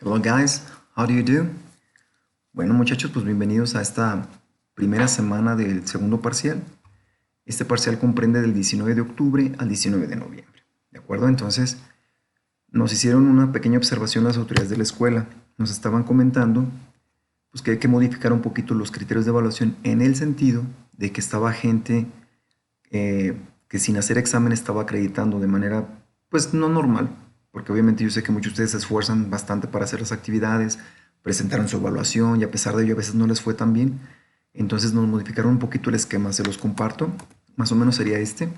Hello guys, how do you do? Bueno muchachos, pues bienvenidos a esta primera semana del segundo parcial. Este parcial comprende del 19 de octubre al 19 de noviembre. ¿De acuerdo? Entonces, nos hicieron una pequeña observación las autoridades de la escuela. Nos estaban comentando pues, que hay que modificar un poquito los criterios de evaluación en el sentido de que estaba gente que sin hacer examen estaba acreditando de manera pues no normal, porque obviamente yo sé que muchos de ustedes se esfuerzan bastante para hacer las actividades, presentaron su evaluación y a pesar de ello a veces no les fue tan bien. Entonces nos modificaron un poquito el esquema, se los comparto. Más o menos sería este.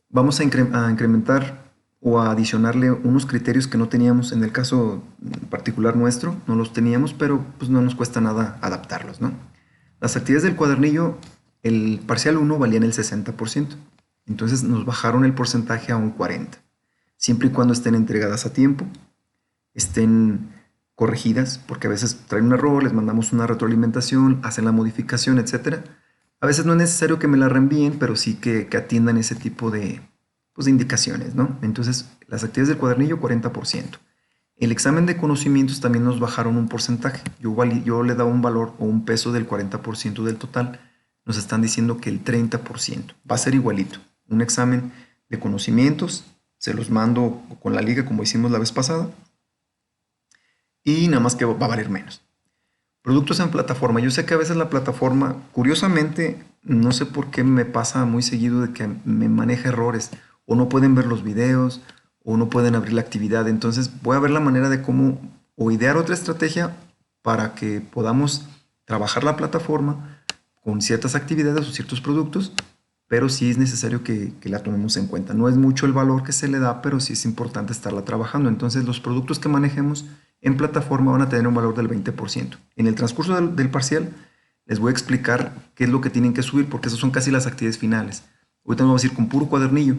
Vamos a incrementar o a adicionarle unos criterios que no teníamos en el caso particular nuestro, no los teníamos, pero pues no nos cuesta nada adaptarlos, ¿no? Las actividades del cuadernillo, el parcial 1 valían el 60%, entonces nos bajaron el porcentaje a un 40%, siempre y cuando estén entregadas a tiempo, estén corregidas, porque a veces traen un error, les mandamos una retroalimentación, hacen la modificación, etc. A veces no es necesario que me la reenvíen, pero sí que atiendan ese tipo de, pues, de indicaciones, ¿no? Entonces, las actividades del cuadernillo, 40%. El examen de conocimientos también nos bajaron un porcentaje. Yo le daba un valor o un peso del 40% del total. Nos están diciendo que el 30% va a ser igualito. Un examen de conocimientos, se los mando con la liga como hicimos la vez pasada. Y nada más que va a valer menos. Productos en plataforma. Yo sé que a veces la plataforma, curiosamente, no sé por qué me pasa muy seguido de que me maneja errores. O no pueden ver los videos, o no pueden abrir la actividad. Entonces voy a ver la manera de cómo o idear otra estrategia para que podamos trabajar la plataforma con ciertas actividades o ciertos productos, pero sí es necesario que la tomemos en cuenta. No es mucho el valor que se le da, pero sí es importante estarla trabajando. Entonces los productos que manejemos en plataforma van a tener un valor del 20%. En el transcurso del parcial les voy a explicar qué es lo que tienen que subir, porque esas son casi las actividades finales. Ahorita nos vamos a ir con puro cuadernillo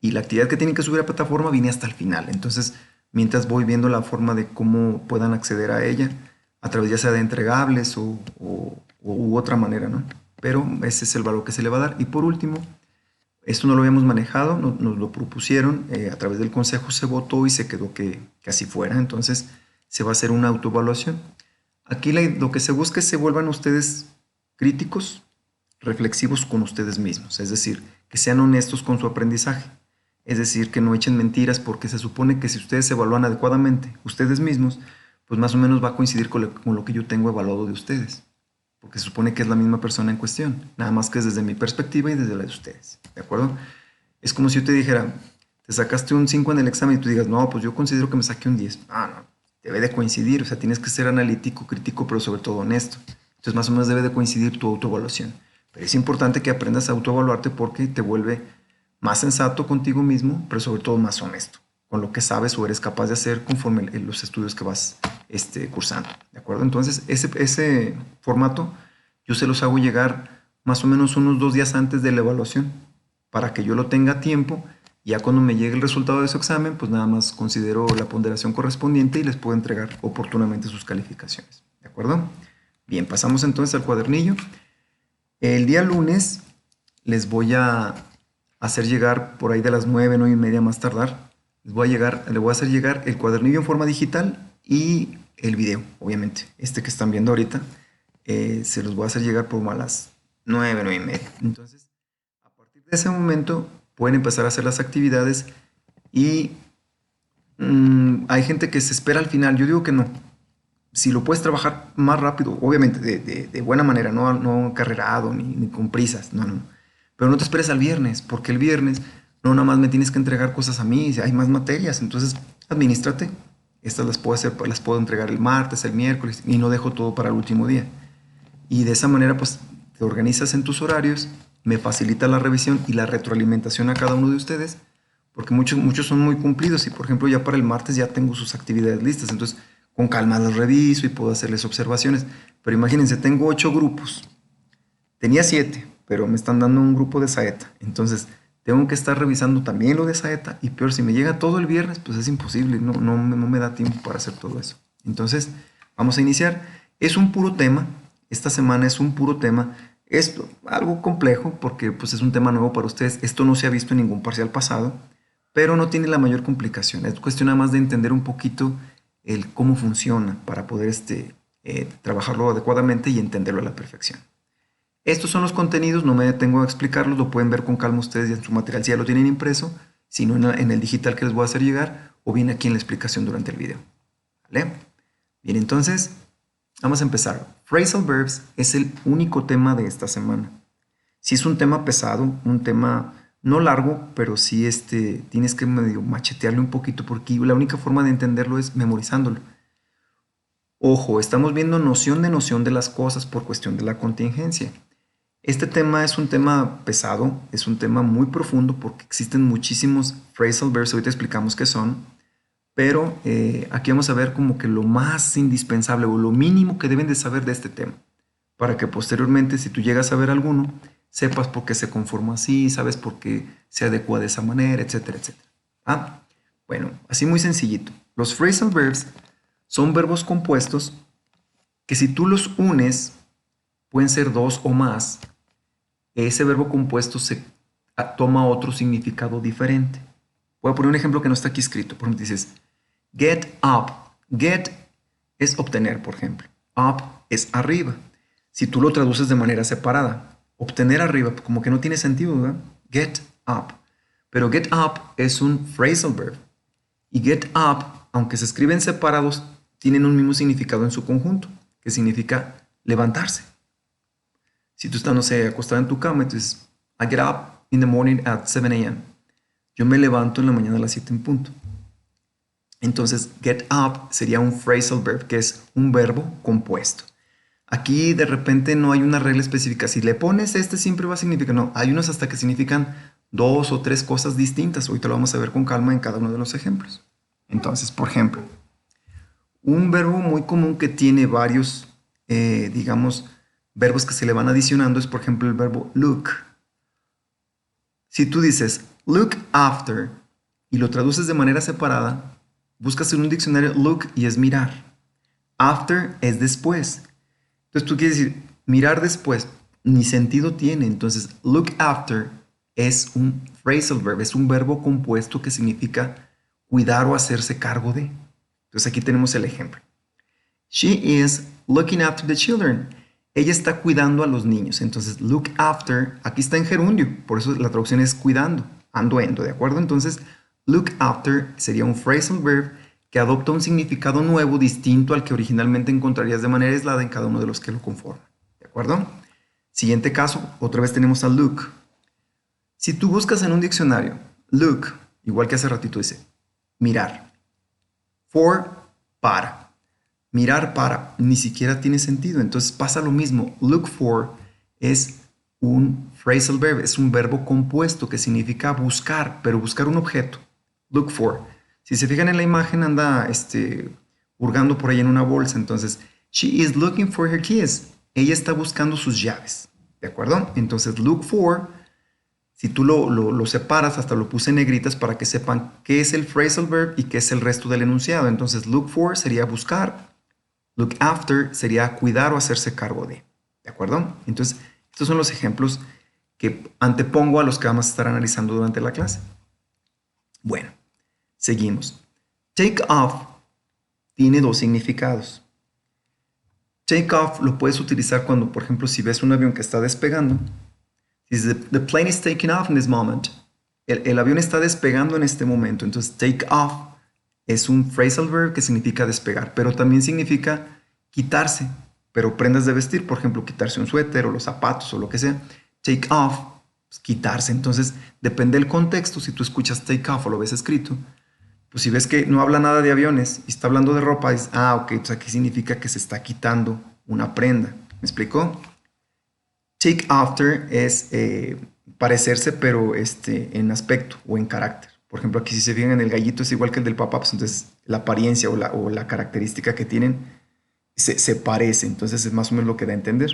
y la actividad que tienen que subir a plataforma viene hasta el final. Entonces, mientras voy viendo la forma de cómo puedan acceder a ella, a través ya sea de entregables u otra manera, ¿no? Pero ese es el valor que se le va a dar. Y por último, esto no lo habíamos manejado, nos lo propusieron, a través del consejo se votó y se quedó que así fuera. Entonces, se va a hacer una autoevaluación. Aquí lo que se busca es que se vuelvan ustedes críticos, reflexivos con ustedes mismos, es decir, que sean honestos con su aprendizaje, es decir, que no echen mentiras, porque se supone que si ustedes se evalúan adecuadamente ustedes mismos, pues más o menos va a coincidir con lo que yo tengo evaluado de ustedes, porque se supone que es la misma persona en cuestión, nada más que es desde mi perspectiva y desde la de ustedes, ¿de acuerdo? Es como si yo te dijera, te sacaste un 5 en el examen y tú digas, no, pues yo considero que me saqué un 10. Ah, no, debe de coincidir, o sea, tienes que ser analítico, crítico, pero sobre todo honesto. Entonces, más o menos debe de coincidir tu autoevaluación. Pero es importante que aprendas a autoevaluarte porque te vuelve más sensato contigo mismo, pero sobre todo más honesto con lo que sabes o eres capaz de hacer conforme los estudios que vas cursando, ¿de acuerdo? Entonces, ese formato yo se los hago llegar más o menos unos 2 días antes de la evaluación para que yo lo tenga a tiempo. Ya cuando me llegue el resultado de su examen, pues nada más considero la ponderación correspondiente y les puedo entregar oportunamente sus calificaciones. ¿De acuerdo? Bien, pasamos entonces al cuadernillo. El día lunes les voy a hacer llegar por ahí de las 9, 9:30 más tardar. Les voy a hacer llegar el cuadernillo en forma digital y el video, obviamente. Este que están viendo ahorita, se los voy a hacer llegar por a las 9, 9:30. Entonces, a partir de ese momento pueden empezar a hacer las actividades y hay gente que se espera al final. Yo digo que no. Si lo puedes trabajar más rápido, obviamente de buena manera, no carrerado ni con prisas, no, no. Pero no te esperes al viernes, porque el viernes no nada más me tienes que entregar cosas a mí, hay más materias, entonces administrate. Estas las puedo hacer, las puedo entregar el martes, el miércoles y no dejo todo para el último día. Y de esa manera pues te organizas en tus horarios, me facilita la revisión y la retroalimentación a cada uno de ustedes, porque muchos son muy cumplidos y por ejemplo ya para el martes ya tengo sus actividades listas, entonces con calma las reviso y puedo hacerles observaciones. Pero imagínense, tengo 8 grupos, tenía 7, pero me están dando un grupo de saeta, entonces tengo que estar revisando también lo de saeta y peor, si me llega todo el viernes, pues es imposible, no me da tiempo para hacer todo eso. Entonces, vamos a iniciar. Es un puro tema, esta semana es un puro tema. Es algo complejo porque pues, es un tema nuevo para ustedes. Esto no se ha visto en ningún parcial pasado, pero no tiene la mayor complicación. Es cuestión nada más de entender un poquito el cómo funciona para poder trabajarlo adecuadamente y entenderlo a la perfección. Estos son los contenidos, no me detengo a explicarlos, lo pueden ver con calma ustedes en su material si ya lo tienen impreso, si no en el digital que les voy a hacer llegar, o bien aquí en la explicación durante el video. ¿Vale? Bien, entonces, vamos a empezar. Phrasal verbs es el único tema de esta semana. Si es un tema pesado, un tema no largo, pero sí tienes que medio machetearlo un poquito porque la única forma de entenderlo es memorizándolo. Ojo, estamos viendo noción de las cosas por cuestión de la contingencia. Este tema es un tema pesado, es un tema muy profundo porque existen muchísimos phrasal verbs, ahorita explicamos qué son, pero aquí vamos a ver como que lo más indispensable o lo mínimo que deben de saber de este tema, para que posteriormente si tú llegas a ver alguno, sepas por qué se conforma así, sabes por qué se adecua de esa manera, etcétera, etcétera. Bueno, así muy sencillito. Los phrasal verbs son verbos compuestos que si tú los unes, pueden ser dos o más, ese verbo compuesto toma otro significado diferente. Voy a poner un ejemplo que no está aquí escrito. Por ejemplo, dices, get up. Get es obtener, por ejemplo. Up es arriba. Si tú lo traduces de manera separada, obtener arriba, como que no tiene sentido, ¿verdad? Get up. Pero get up es un phrasal verb. Y get up, aunque se escriben separados, tienen un mismo significado en su conjunto, que significa levantarse. Si tú estás, no sé, acostado en tu cama, entonces, I get up in the morning at 7 a.m. Yo me levanto en la mañana a las 7 en punto. Entonces, get up sería un phrasal verb, que es un verbo compuesto. Aquí de repente no hay una regla específica. Si le pones siempre va a significar, no, hay unos hasta que significan dos o tres cosas distintas. Ahorita lo vamos a ver con calma en cada uno de los ejemplos. Entonces, por ejemplo, un verbo muy común que tiene varios, digamos, verbos que se le van adicionando es, por ejemplo, el verbo look. Si tú dices look after y lo traduces de manera separada, buscas en un diccionario look y es mirar. After es después. Entonces tú quieres decir mirar después, ni sentido tiene. Entonces look after es un phrasal verb, es un verbo compuesto que significa cuidar o hacerse cargo de. Entonces aquí tenemos el ejemplo. She is looking after the children. Ella está cuidando a los niños. Entonces, look after, aquí está en gerundio, por eso la traducción es cuidando, ando, ¿de acuerdo? Entonces, look after sería un phrasal verb que adopta un significado nuevo, distinto al que originalmente encontrarías de manera aislada en cada uno de los que lo conforman, ¿de acuerdo? Siguiente caso, otra vez tenemos a look. Si tú buscas en un diccionario, look, igual que hace ratito dice, mirar. For, para. Mirar para ni siquiera tiene sentido. Entonces pasa lo mismo. Look for es un phrasal verb, es un verbo compuesto que significa buscar, pero buscar un objeto. Look for. Si se fijan en la imagen, anda hurgando por ahí en una bolsa. Entonces, she is looking for her keys. Ella está buscando sus llaves. ¿De acuerdo? Entonces, look for, si tú lo separas, hasta lo puse en negritas para que sepan qué es el phrasal verb y qué es el resto del enunciado. Entonces, look for sería buscar. Look after sería cuidar o hacerse cargo de. ¿De acuerdo? Entonces, estos son los ejemplos que antepongo a los que vamos a estar analizando durante la clase. Bueno, seguimos. Take off tiene dos significados. Take off lo puedes utilizar cuando, por ejemplo, si ves un avión que está despegando. Dice, the plane is taking off in this moment. El avión está despegando en este momento. Entonces, take off es un phrasal verb que significa despegar, pero también significa quitarse, pero prendas de vestir, por ejemplo, quitarse un suéter o los zapatos o lo que sea. Take off, pues, quitarse. Entonces, depende del contexto. Si tú escuchas take off o lo ves escrito, pues si ves que no habla nada de aviones y está hablando de ropa, dices, ok, entonces aquí significa que se está quitando una prenda. ¿Me explicó? Take after es parecerse, pero en aspecto o en carácter. Por ejemplo, aquí si se fijan en el gallito es igual que el del papá, pues entonces la apariencia o la característica que tienen se parece. Entonces es más o menos lo que da a entender.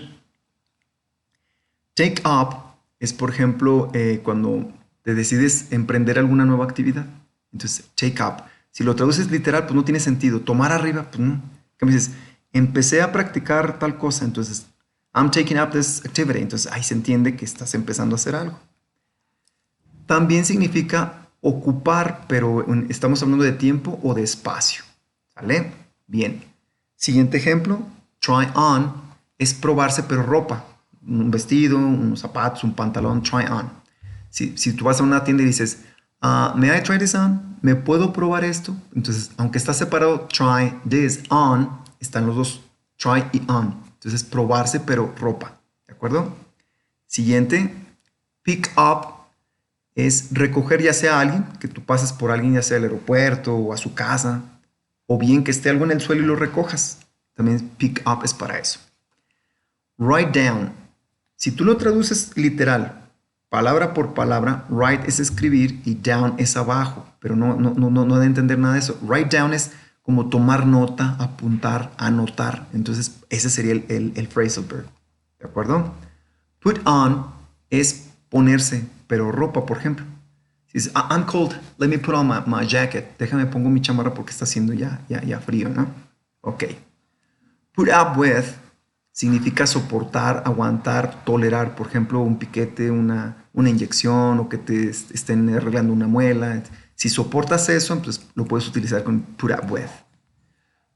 Take up es, por ejemplo, cuando te decides emprender alguna nueva actividad. Entonces, take up. Si lo traduces literal, pues no tiene sentido. Tomar arriba, pues no. ¿Qué me dices? Empecé a practicar tal cosa, entonces, I'm taking up this activity. Entonces, ahí se entiende que estás empezando a hacer algo. También significa ocupar, pero estamos hablando de tiempo o de espacio. ¿Vale? Bien. Siguiente ejemplo, try on es probarse pero ropa. Un vestido, unos zapatos, un pantalón, try on. Si tú vas a una tienda y dices, ¿may I try this on? ¿Me puedo probar esto? Entonces, aunque está separado, try this on, están los dos, try y on. Entonces, probarse pero ropa. ¿De acuerdo? Siguiente, pick up es recoger ya sea a alguien, que tú pases por alguien ya sea al aeropuerto o a su casa, o bien que esté algo en el suelo y lo recojas. También pick up es para eso. Write down. Si tú lo traduces literal, palabra por palabra, write es escribir y down es abajo, pero no de entender nada de eso. Write down es como tomar nota, apuntar, anotar. Entonces, ese sería el phrasal verb. ¿De acuerdo? Put on es ponerse, pero ropa, por ejemplo. Si dices, I'm cold, let me put on my jacket. Déjame pongo mi chamarra porque está haciendo ya frío, ¿no? Ok. Put up with significa soportar, aguantar, tolerar. Por ejemplo, un piquete, una inyección o que te estén arreglando una muela. Si soportas eso, pues lo puedes utilizar con put up with.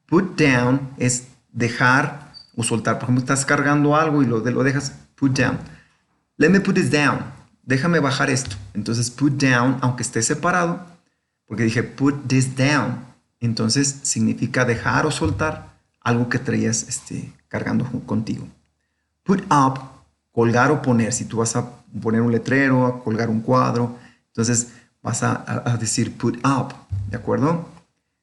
Put down es dejar o soltar. Por ejemplo, estás cargando algo y lo dejas put down. Let me put this down. Déjame bajar esto. Entonces, put down, aunque esté separado, porque dije put this down. Entonces, significa dejar o soltar algo que traías cargando contigo. Put up, colgar o poner. Si tú vas a poner un letrero, a colgar un cuadro, entonces vas a decir put up. ¿De acuerdo?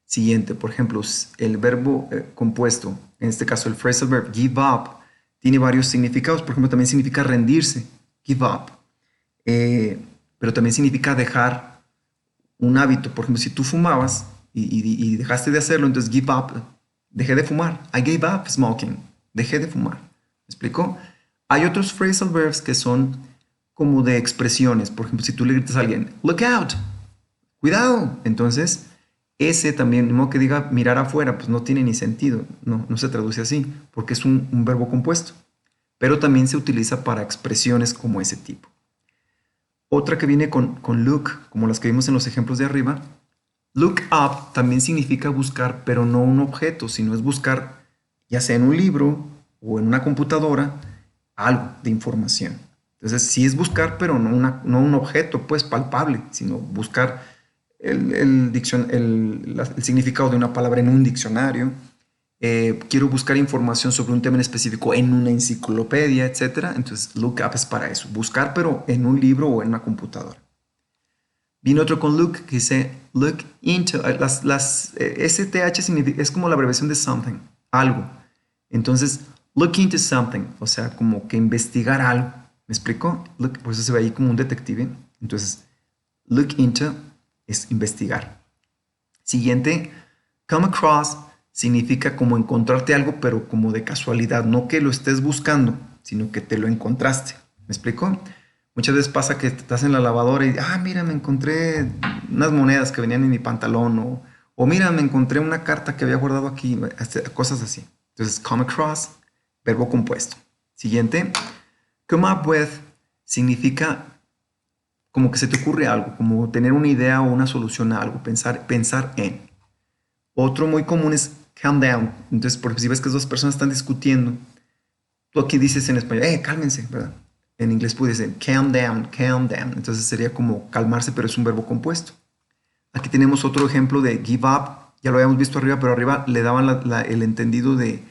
Siguiente, por ejemplo, el verbo compuesto, en este caso el phrasal verb give up, tiene varios significados. Por ejemplo, también significa rendirse, give up. Pero también significa dejar un hábito. Por ejemplo, si tú fumabas y dejaste de hacerlo, entonces give up, dejé de fumar. I gave up smoking, dejé de fumar. ¿Me explico? Hay otros phrasal verbs que son como de expresiones. Por ejemplo, si tú le gritas a alguien, look out, cuidado. Entonces, ese también, no que diga mirar afuera, pues no tiene ni sentido. No se traduce así, porque es un verbo compuesto. Pero también se utiliza para expresiones como ese tipo. Otra que viene con look, como las que vimos en los ejemplos de arriba. Look up también significa buscar, pero no un objeto, sino es buscar, ya sea en un libro o en una computadora, algo de información. Entonces, sí es buscar, pero no un objeto, pues, palpable, sino buscar el significado de una palabra en un diccionario. Quiero buscar información sobre un tema en específico en una enciclopedia, etc. Entonces, look up es para eso, buscar, pero en un libro o en una computadora. Viene otro con look que dice look into. STH significa, es como la abreviación de something, algo. Entonces, look into something, o sea, como que investigar algo. ¿Me explico? Look, por eso se ve ahí como un detective. Entonces, look into es investigar. Siguiente, come across significa como encontrarte algo, pero como de casualidad, no que lo estés buscando, sino que te lo encontraste. ¿Me explico? Muchas veces pasa que estás en la lavadora y, mira, me encontré unas monedas que venían en mi pantalón, o mira, me encontré una carta que había guardado aquí, cosas así. Entonces, come across, verbo compuesto. Siguiente, come up with significa como que se te ocurre algo, como tener una idea o una solución a algo, pensar en. Otro muy común es calm down. Entonces, por ejemplo, si ves que dos personas están discutiendo, tú aquí dices en español, cálmense, ¿verdad? En inglés puedes decir calm down, calm down. Entonces sería como calmarse, pero es un verbo compuesto. Aquí tenemos otro ejemplo de give up. Ya lo habíamos visto arriba, pero arriba le daban el entendido de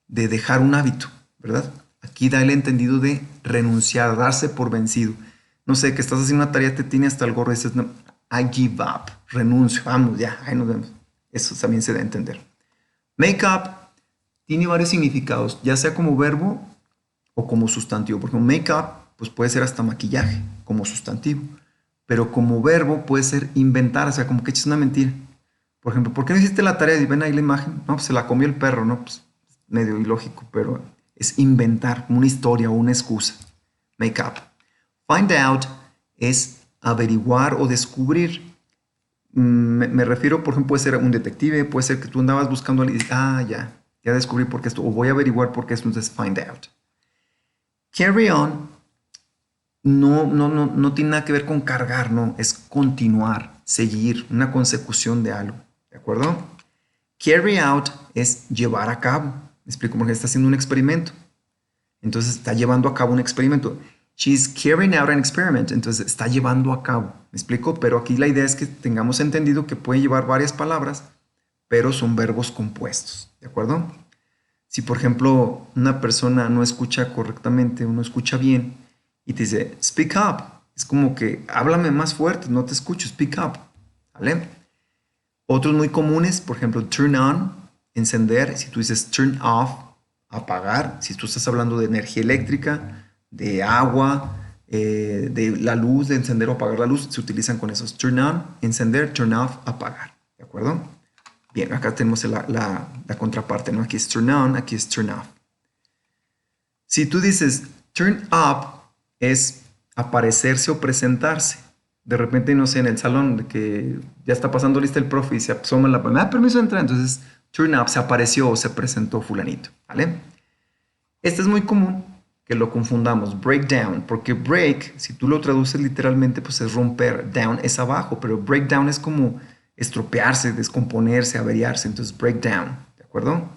dejar un hábito, ¿verdad? Aquí da el entendido de renunciar, darse por vencido. No sé, que estás haciendo una tarea, te tiene hasta el gorro y dices, no, I give up, renuncio, vamos, ya, ahí nos vemos. Eso también se da a entender. Make up tiene varios significados, ya sea como verbo o como sustantivo. Por ejemplo, make up pues puede ser hasta maquillaje como sustantivo, pero como verbo puede ser inventar, o sea, como que eches una mentira. Por ejemplo, ¿por qué no hiciste la tarea? Y ven ahí la imagen. No, pues se la comió el perro, ¿no? Pues medio ilógico, pero es inventar una historia o una excusa. Make up. Find out es averiguar o descubrir. Me refiero, por ejemplo, puede ser un detective, puede ser que tú andabas buscando y dices, ya descubrí por qué esto, o voy a averiguar por qué esto, entonces find out. Carry on no tiene nada que ver con cargar, no, es continuar, seguir, una consecución de algo, ¿de acuerdo? Carry out es llevar a cabo. Me explico, porque está haciendo un experimento. Entonces está llevando a cabo un experimento. She's carrying out an experiment. Entonces está llevando a cabo. ¿Me explico? Pero aquí la idea es que tengamos entendido que puede llevar varias palabras, pero son verbos compuestos. ¿De acuerdo? Si, por ejemplo, una persona no escucha correctamente o no escucha bien y te dice, speak up, es como que háblame más fuerte, no te escucho, speak up. ¿Vale? Otros muy comunes, por ejemplo, turn on, encender. Si tú dices turn off, apagar. Si tú estás hablando de energía eléctrica, de agua, de la luz, de encender o apagar la luz, se utilizan con esos. Turn on, encender, turn off, apagar. ¿De acuerdo? Bien, acá tenemos la contraparte, ¿no? Aquí es turn on, aquí es turn off. Si tú dices turn up, es aparecerse o presentarse. De repente, no sé, en el salón, de que ya está pasando lista el profe y se asoma en la me da permiso de entrar. Entonces, turn up, se apareció o se presentó fulanito, ¿vale? Este es muy común que lo confundamos, breakdown, porque break, si tú lo traduces literalmente, pues es romper, down es abajo, pero breakdown es como estropearse, descomponerse, averiarse, entonces breakdown, ¿de acuerdo?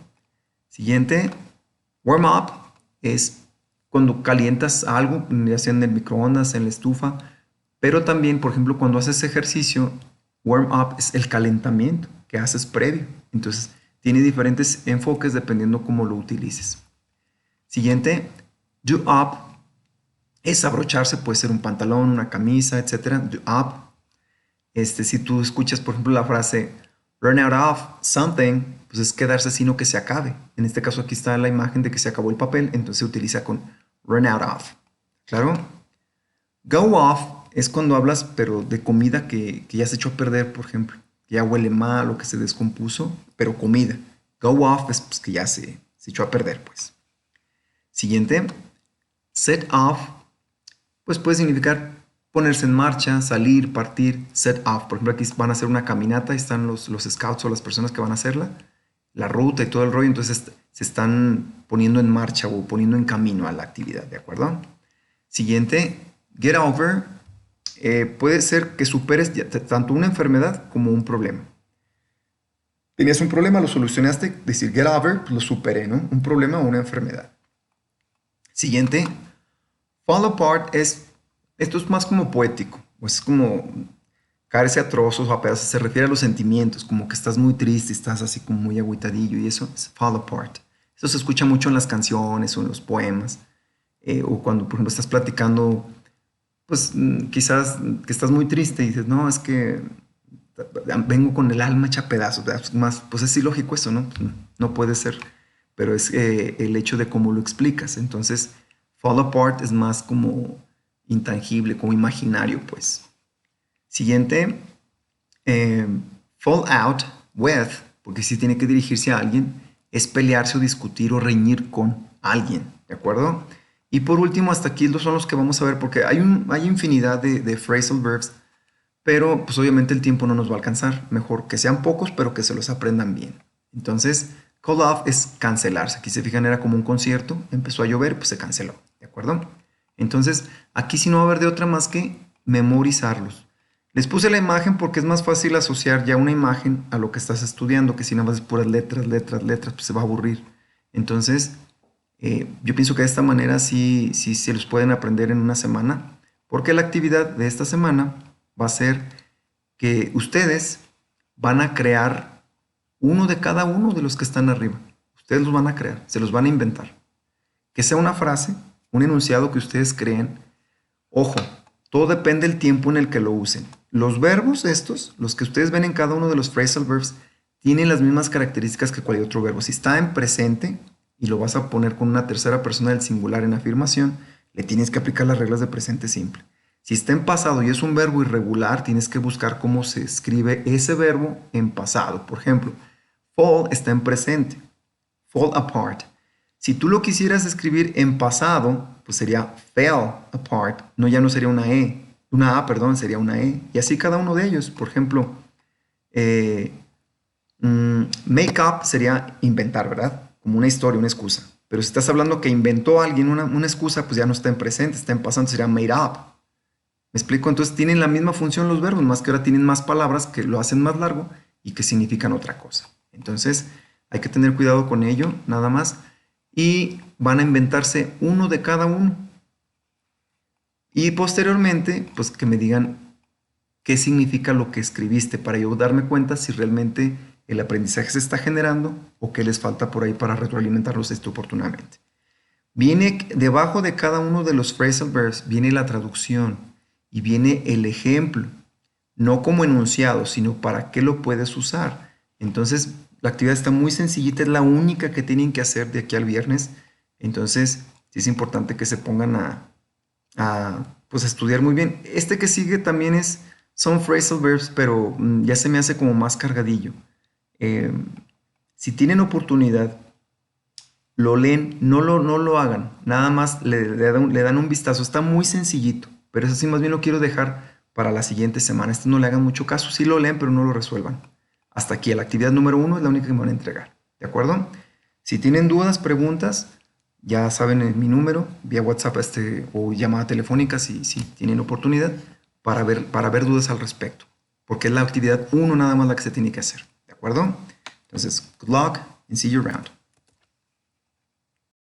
Siguiente, warm up es cuando calientas algo, ya sea en el microondas, en la estufa, pero también, por ejemplo, cuando haces ejercicio, warm up es el calentamiento que haces previo. Entonces, tiene diferentes enfoques dependiendo cómo lo utilices. Siguiente, do up es abrocharse, puede ser un pantalón, una camisa, etc. Do up. Si tú escuchas, por ejemplo, la frase run out of something, pues es quedarse sino que se acabe. En este caso aquí está la imagen de que se acabó el papel, entonces se utiliza con run out of. ¿Claro? Go off es cuando hablas, pero de comida que ya se echó a perder, por ejemplo, que ya huele mal o que se descompuso, pero comida. Go off es pues, que ya se echó a perder, pues. Siguiente, set off, pues puede significar ponerse en marcha, salir, partir, set off. Por ejemplo, aquí van a hacer una caminata y están los scouts o las personas que van a hacerla, la ruta y todo el rollo, entonces se están poniendo en marcha o poniendo en camino a la actividad, ¿de acuerdo? Siguiente, get over, puede ser que superes tanto una enfermedad como un problema. Tenías un problema, lo solucionaste, decir get over, pues lo superé, ¿no? Un problema o una enfermedad. Siguiente, fall apart esto es más como poético, o es como caerse a trozos o a pedazos, se refiere a los sentimientos, como que estás muy triste, estás así como muy agüitadillo y eso es fall apart. Eso se escucha mucho en las canciones o en los poemas, o cuando por ejemplo estás platicando, pues quizás que estás muy triste y dices, no, es que vengo con el alma hecha pedazos, más, pues es ilógico eso, ¿no? No puede ser, pero es el hecho de cómo lo explicas. Entonces, fall apart es más como intangible, como imaginario, pues. Siguiente, fall out with, porque si tiene que dirigirse a alguien, es pelearse o discutir o reñir con alguien, ¿de acuerdo? Y por último, hasta aquí son los que vamos a ver, porque hay infinidad de phrasal verbs, pero pues obviamente el tiempo no nos va a alcanzar. Mejor que sean pocos, pero que se los aprendan bien. Entonces, call off es cancelarse. Aquí se fijan, era como un concierto, empezó a llover, pues se canceló, ¿de acuerdo? Entonces, aquí sí no va a haber de otra más que memorizarlos. Les puse la imagen porque es más fácil asociar ya una imagen a lo que estás estudiando, que si nada más es puras letras, letras, letras, pues se va a aburrir. Entonces, yo pienso que de esta manera sí se los pueden aprender en una semana, porque la actividad de esta semana va a ser que ustedes van a crear uno de cada uno de los que están arriba. Ustedes los van a crear, se los van a inventar. Que sea una frase, un enunciado que ustedes creen. Ojo, todo depende del tiempo en el que lo usen. Los verbos estos, los que ustedes ven en cada uno de los phrasal verbs, tienen las mismas características que cualquier otro verbo. Si está en presente y lo vas a poner con una tercera persona del singular en afirmación, le tienes que aplicar las reglas de presente simple. Si está en pasado y es un verbo irregular, tienes que buscar cómo se escribe ese verbo en pasado. Por ejemplo, fall está en presente. Fall apart. Si tú lo quisieras escribir en pasado, pues sería fell apart. No, ya no sería una E. Una A, perdón, sería una E. Y así cada uno de ellos. Por ejemplo, make up sería inventar, ¿verdad? Como una historia, una excusa. Pero si estás hablando que inventó alguien una excusa, pues ya no está en presente, está en pasado, sería made up. ¿Me explico? Entonces tienen la misma función los verbos, más que ahora tienen más palabras que lo hacen más largo y que significan otra cosa. Entonces, hay que tener cuidado con ello, nada más. Y van a inventarse uno de cada uno. Y posteriormente, pues que me digan qué significa lo que escribiste para yo darme cuenta si realmente el aprendizaje se está generando o qué les falta por ahí para retroalimentarlos oportunamente. Viene debajo de cada uno de los phrasal verbs, viene la traducción y viene el ejemplo, no como enunciado, sino para qué lo puedes usar. Entonces, la actividad está muy sencillita, es la única que tienen que hacer de aquí al viernes. Entonces, sí es importante que se pongan pues, a estudiar muy bien. Este que sigue también son phrasal verbs, pero ya se me hace como más cargadillo. Si tienen oportunidad, lo leen, no lo hagan, nada más le dan un vistazo, está muy sencillito, pero eso sí más bien lo quiero dejar para la siguiente semana. No le hagan mucho caso, sí lo leen, pero no lo resuelvan. Hasta aquí, la actividad número 1 es la única que me van a entregar, ¿de acuerdo? Si tienen dudas, preguntas, ya saben mi número, vía WhatsApp o llamada telefónica si tienen oportunidad, para ver dudas al respecto, porque es la actividad 1 nada más la que se tiene que hacer, ¿de acuerdo? Entonces, good luck and see you around.